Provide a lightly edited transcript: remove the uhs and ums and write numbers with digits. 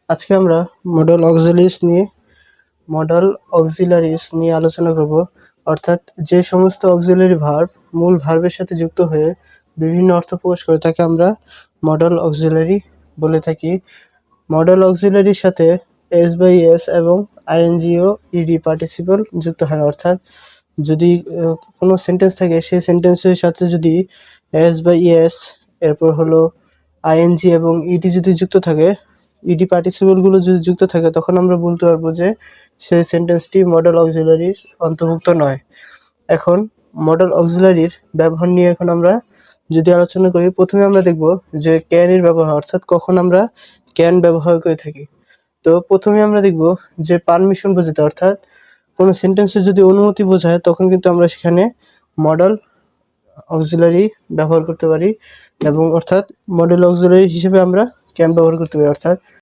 আজকে আমরা modal auxiliaries নিয়ে আলোচনা করব। অর্থাৎ যে সমস্ত অক্সিলারি ভার্ব মূল ভার্বের সাথে যুক্ত হয়ে বিভিন্ন অর্থ প্রকাশ করে তাকে আমরা মডাল অক্সিলারি বলে থাকি। মডাল অক্সিলারির সাথে এস বাই এস এবং আইএনজি ও ইডি পার্টিসিপল যুক্ত হয়। অর্থাৎ যদি কোনো সেন্টেন্স থাকে, সেই সেন্টেন্সের সাথে যদি এস বাই এস, এরপর হলো আইএনজি এবং ইডি যদি যুক্ত থাকে, ইডি পার্টিসিপলগুলো যদি যুক্ত থাকে, তখন আমরা বলতে পারবো যে সেই সেন্টেন্সটি মডাল অক্সিলারির অন্তর্ভুক্ত নয়। এখন মডাল অক্সিলারির ব্যবহার নিয়ে এখন আমরা যদি আলোচনা করি, প্রথমে আমরা দেখব যে ক্যান এর ব্যবহার, অর্থাৎ কখন আমরা ক্যান ব্যবহার করে থাকি। তো প্রথমে আমরা দেখব যে পারমিশন বোঝাতে, অর্থাৎ কোনো সেন্টেন্সের যদি অনুমতি বোঝায় তখন কিন্তু আমরা সেখানে মডাল অক্সিলারি ব্যবহার করতে পারি, এবং অর্থাৎ মডেল অক্সিলারি হিসেবে আমরা ক্যান ব্যবহার করতে পারি। অর্থাৎ